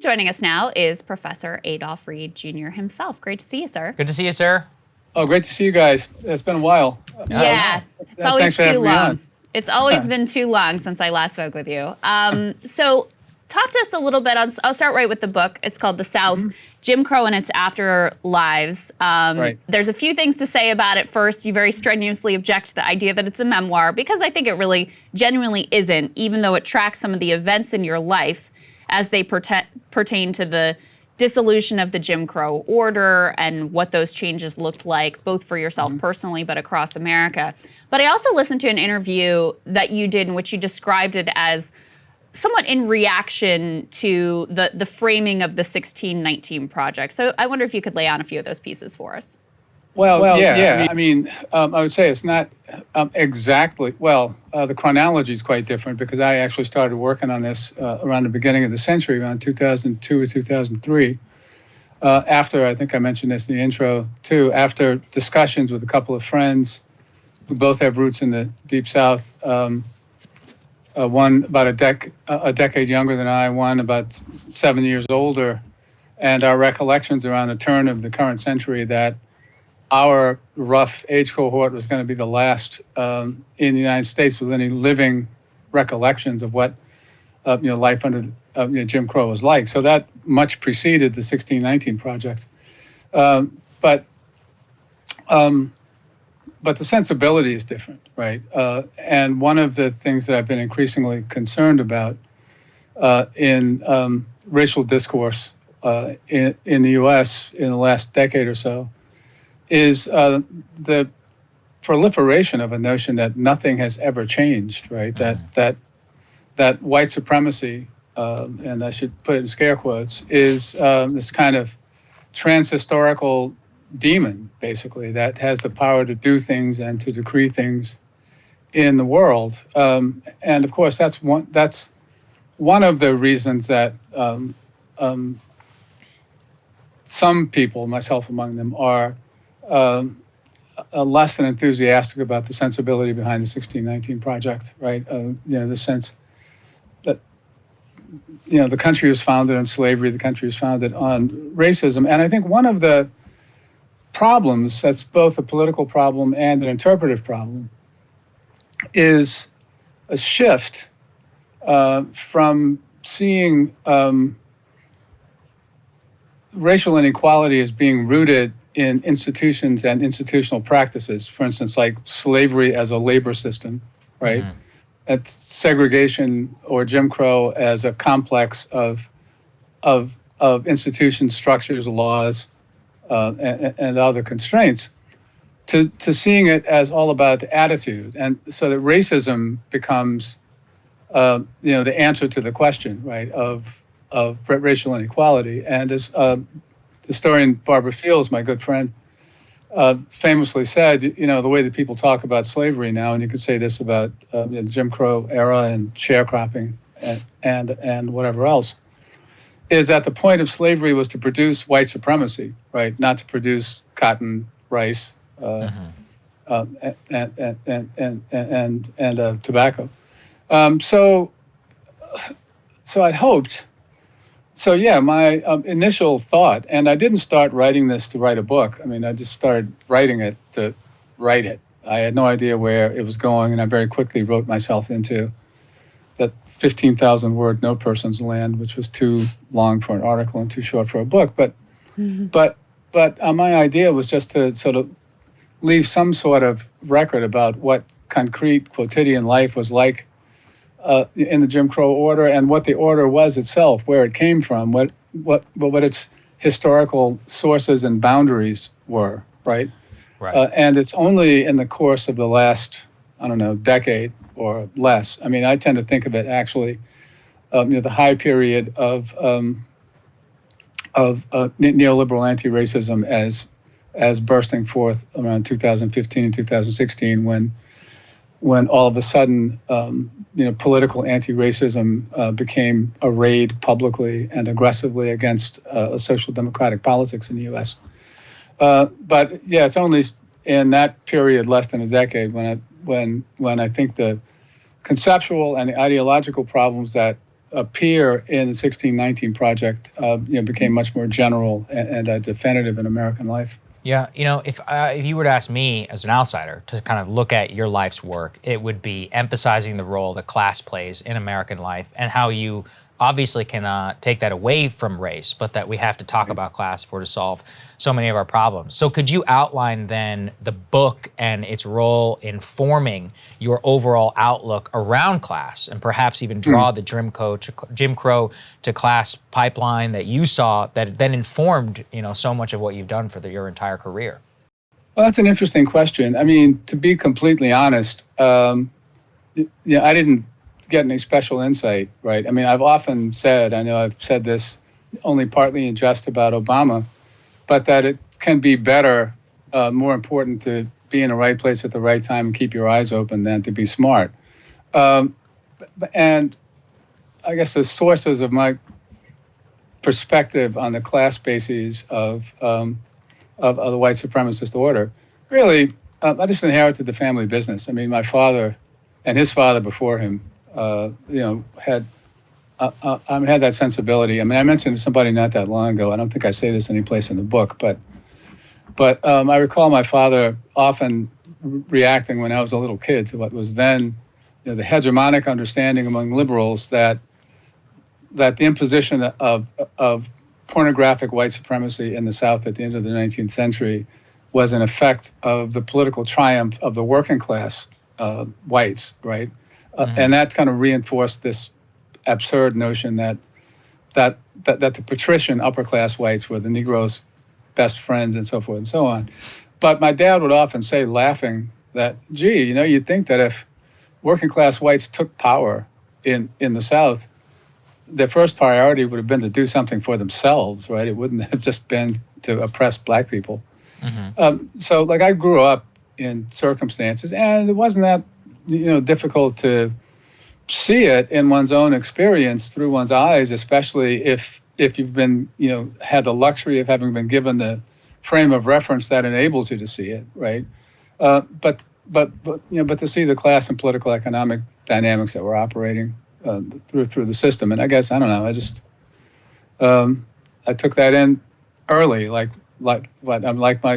Joining us now is Professor Adolph Reed Jr. himself. Great to see you, sir. Good to see you, sir. Oh, great to see you guys. It's been a while. Yeah, it's always too long. It's always Huh. been too long since I last spoke with you. So talk to us a little bit. I'll start right with the book. It's called The South, Jim Crow and Its Afterlives. Right. There's a few things to say about it. First, you very strenuously object to the idea that it's a memoir, because I think it really genuinely isn't, even though it tracks some of the events in your life as they pertain to the dissolution of the Jim Crow order and what those changes looked like, both for yourself personally, but across America. But I also listened to an interview that you did in which you described it as somewhat in reaction to the framing of the 1619 Project. So I wonder if you could lay out a few of those pieces for us. Well, yeah. I mean, I would say it's not exactly, the chronology is quite different because I actually started working on this around the beginning of the century, around 2002 or 2003. After, I think I mentioned this in the intro too, after discussions with a couple of friends who both have roots in the Deep South, one about a decade younger than I, one about 7 years older, and our recollections around the turn of the current century that our rough age cohort was going to be the last in the United States with any living recollections of what life under Jim Crow was like. So that much preceded the 1619 Project, but the sensibility is different, right? And one of the things that I've been increasingly concerned about in racial discourse in the U.S. in the last decade or so is the proliferation of a notion that nothing has ever changed, right? That white supremacy, and I should put it in scare quotes, is this kind of transhistorical demon, basically, that has the power to do things and to decree things in the world. And of course, that's one of the reasons that some people, myself among them, are less than enthusiastic about the sensibility behind the 1619 Project, right? The sense that the country was founded on slavery, the country was founded on racism, and I think one of the problems that's both a political problem and an interpretive problem is a shift from seeing racial inequality as being rooted in institutions and institutional practices, for instance, like slavery as a labor system, right? And segregation or Jim Crow as a complex of institutions, structures, laws, and other constraints, to seeing it as all about the attitude, and so that racism becomes, the answer to the question, right, of racial inequality. And as historian Barbara Fields, my good friend, famously said, the way that people talk about slavery now, and you could say this about the Jim Crow era and sharecropping and whatever else, is that the point of slavery was to produce white supremacy, right? Not to produce cotton, rice, and tobacco. So I'd hoped. So yeah, my initial thought, and I didn't start writing this to write a book. I mean, I just started writing it to write it. I had no idea where it was going, and I very quickly wrote myself into that 15,000 word no person's land, which was too long for an article and too short for a book. But my idea was just to sort of leave some sort of record about what concrete quotidian life was like in the Jim Crow order, and what the order was itself, where it came from, what its historical sources and boundaries were, right? And it's only in the course of the last, decade or less. I mean, I tend to think of it actually, the high period of neoliberal anti-racism as bursting forth around 2015 and 2016, when all of a sudden, political anti-racism became arrayed publicly and aggressively against social democratic politics in the U.S. But yeah, it's only in that period, less than a decade, when I think the conceptual and the ideological problems that appear in the 1619 Project became much more general and definitive in American life. Yeah, if you were to ask me as an outsider to kind of look at your life's work, it would be emphasizing the role that class plays in American life and how you obviously cannot take that away from race, but that we have to talk about class if we're to solve so many of our problems. So could you outline then the book and its role in forming your overall outlook around class and perhaps even draw the Jim Crow to class pipeline that you saw that then informed, so much of what you've done for your entire career? Well, that's an interesting question. I mean, to be completely honest, I didn't get any special insight, right? I mean, I've often said, I know I've said this only partly in jest about Obama, but that it can be better, more important to be in the right place at the right time and keep your eyes open than to be smart. And I guess the sources of my perspective on the class bases of the white supremacist order, really, I just inherited the family business. I mean, my father and his father before him, had that sensibility. I mean, I mentioned to somebody not that long ago. I don't think I say this any place in the book, but I recall my father often reacting when I was a little kid to what was then, the hegemonic understanding among liberals that the imposition of pornographic white supremacy in the South at the end of the 19th century was an effect of the political triumph of the working class whites, right? And that kind of reinforced this absurd notion that the patrician upper class whites were the Negroes' best friends and so forth and so on. But my dad would often say, laughing, that, gee, you'd think that if working class whites took power in the South, their first priority would have been to do something for themselves, right? It wouldn't have just been to oppress black people. So I grew up in circumstances, and it wasn't that difficult to see it in one's own experience through one's eyes, especially if you've been, had the luxury of having been given the frame of reference that enables you to see it, right? But to see the class and political economic dynamics that were operating through the system, and I guess I don't know, I just I took that in early, like my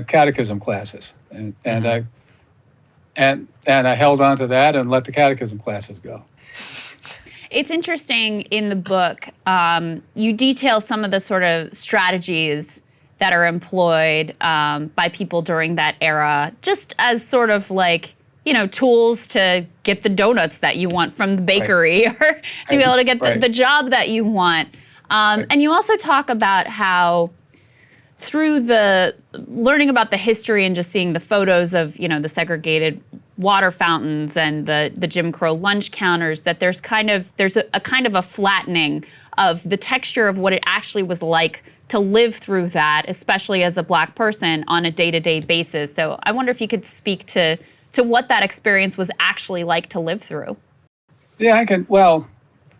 catechism classes, and I held on to that and let the catechism classes go. It's interesting in the book, you detail some of the sort of strategies that are employed by people during that era, just as sort of tools to get the donuts that you want from the bakery, or to be able to get the job that you want. And you also talk about how through the learning about the history and just seeing the photos of, the segregated water fountains and the Jim Crow lunch counters, that there's a kind of a flattening of the texture of what it actually was like to live through that, especially as a Black person on a day-to-day basis. So I wonder if you could speak to what that experience was actually like to live through. Yeah, I can. Well,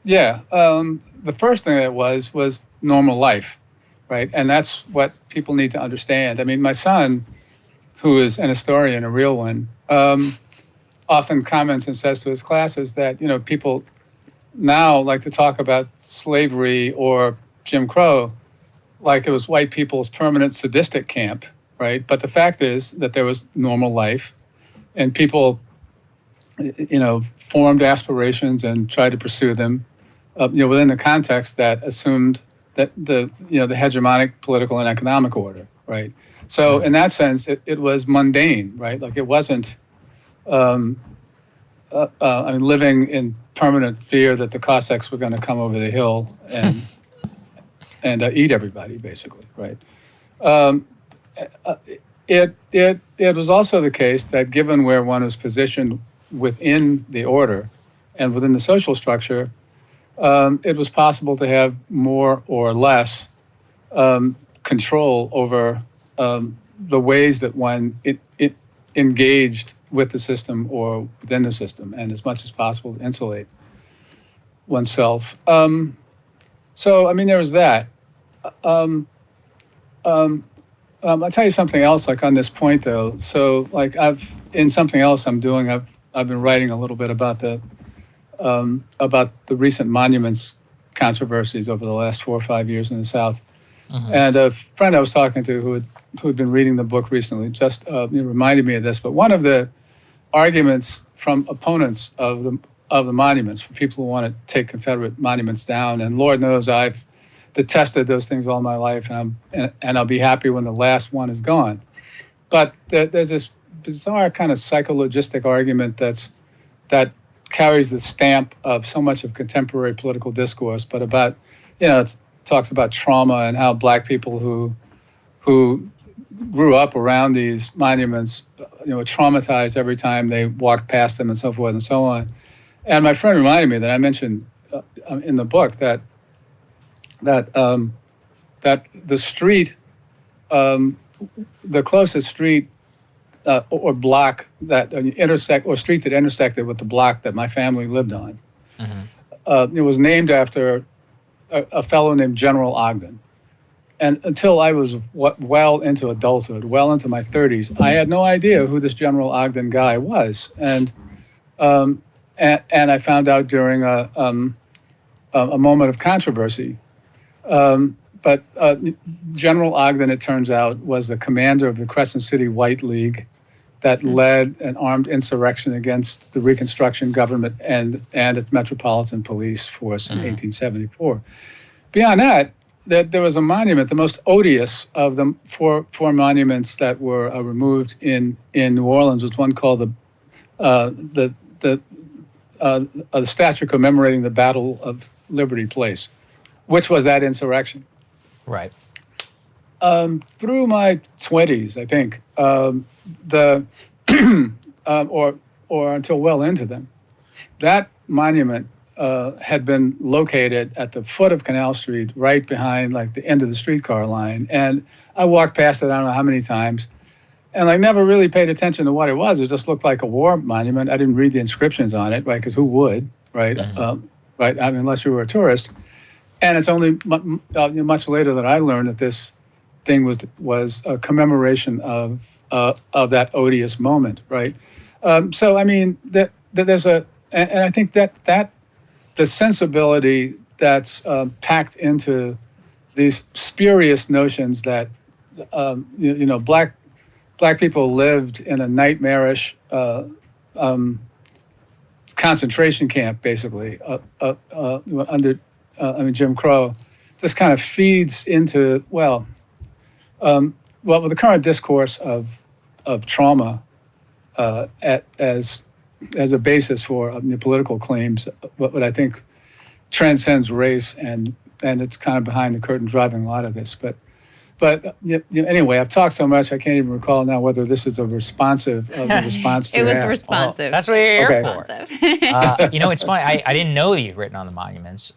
yeah. The first thing that was normal life, right? And that's what people need to understand. I mean, my son, who is an historian, a real one, often comments and says to his classes that, people now like to talk about slavery or Jim Crow like it was white people's permanent sadistic camp, right? But the fact is that there was normal life, and people, formed aspirations and tried to pursue them, within the context that assumed that the hegemonic political and economic order, right? So in that sense, it was mundane, right? Like it wasn't, living in permanent fear that the Cossacks were going to come over the hill and eat everybody, basically, right? It was also the case that given where one was positioned within the order and within the social structure, it was possible to have more or less control over the ways that one it engaged with the system or within the system, and as much as possible to insulate oneself. So, there was that. I'll tell you something else, on this point, though. So, in something else I'm doing, I've been writing a little bit about the recent monuments controversies over the last 4 or 5 years in the South. And a friend I was talking to who had been reading the book recently just reminded me of this. But one of the arguments from opponents of the monuments, for people who want to take Confederate monuments down, and Lord knows I've detested those things all my life, and I'll be happy when the last one is gone. But there's this bizarre kind of psychologistic argument that carries the stamp of so much of contemporary political discourse, but about, it talks about trauma and how Black people who grew up around these monuments, were traumatized every time they walked past them and so forth and so on. And my friend reminded me that I mentioned in the book that the street, the closest street or block that street that intersected with the block that my family lived on, it was named after a fellow named General Ogden. And until I was well into adulthood, well into my 30s, I had no idea who this General Ogden guy was. And I found out during a moment of controversy. But General Ogden, it turns out, was the commander of the Crescent City White League that led an armed insurrection against the Reconstruction government and its Metropolitan Police Force in 1874. Beyond that, there was a monument, the most odious of the four monuments that were removed in New Orleans, was one called the statue commemorating the Battle of Liberty Place, which was that insurrection. Right. Through my 20s, I think, or until well into them, that monument had been located at the foot of Canal Street, right behind like the end of the streetcar line. And I walked past it, I don't know how many times, and I never really paid attention to what it was. It just looked like a war monument. I didn't read the inscriptions on it, right? Because who would, right? Right. I mean, unless you were a tourist. And it's only much later that I learned that this thing was a commemoration of that odious moment, right? So I mean that there's and I think that the sensibility that's packed into these spurious notions that black people lived in a nightmarish concentration camp, basically under Jim Crow, just kind of feeds into with the current discourse of trauma as a basis for political claims, what I think transcends race, and it's kind of behind the curtain driving a lot of this. But anyway, I've talked so much I can't even recall now whether this is a response to It was ask. responsive. Well, that's what you're here for. Responsive. It's funny. I didn't know that you'd written on the monuments.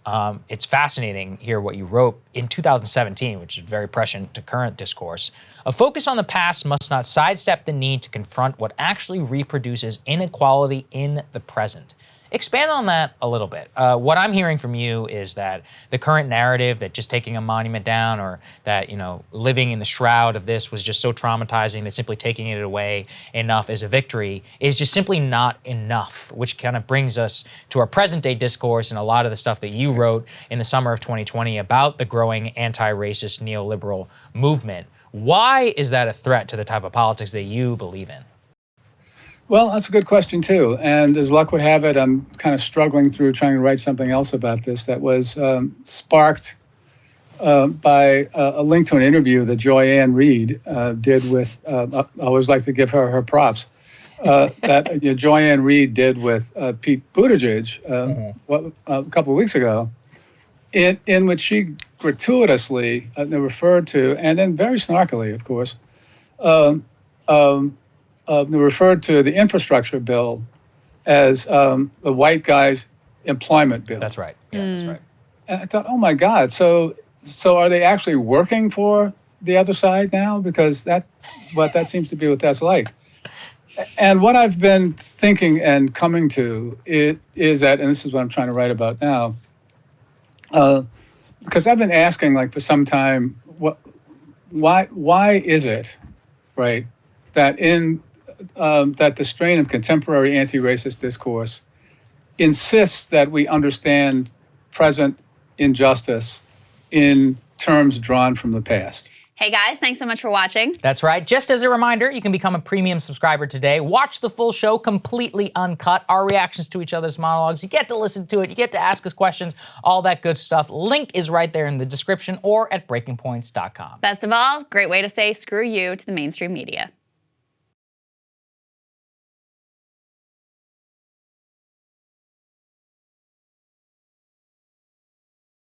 It's fascinating here what you wrote in 2017, which is very prescient to current discourse. A focus on the past must not sidestep the need to confront what actually reproduces inequality in the present. Expand on that a little bit. What I'm hearing from you is that the current narrative that just taking a monument down, or that living in the shroud of this was just so traumatizing that simply taking it away enough is a victory, is just simply not enough, which kind of brings us to our present day discourse and a lot of the stuff that you wrote in the summer of 2020 about the growing anti-racist neoliberal movement. Why is that a threat to the type of politics that you believe in? Well, that's a good question, too. And as luck would have it, I'm kind of struggling through trying to write something else about this that was sparked by a link to an interview that Joy-Ann Reid did with, I always like to give her props, that Joy-Ann Reid did with Pete Buttigieg a couple of weeks ago, in which she gratuitously referred to, and then very snarkily, of course, referred to the infrastructure bill as the white guy's employment bill. That's right. Yeah, that's right. And I thought, oh my God, so are they actually working for the other side now? Because that seems to be what that's like. And what I've been thinking and coming to is that, and this is what I'm trying to write about now, because I've been asking for some time, why is it, right, that that the strain of contemporary anti-racist discourse insists that we understand present injustice in terms drawn from the past. Hey guys, thanks so much for watching. That's right. Just as a reminder, you can become a premium subscriber today. Watch the full show completely uncut, our reactions to each other's monologues. You get to listen to it. You get to ask us questions, all that good stuff. Link is right there in the description or at breakingpoints.com. Best of all, great way to say screw you to the mainstream media.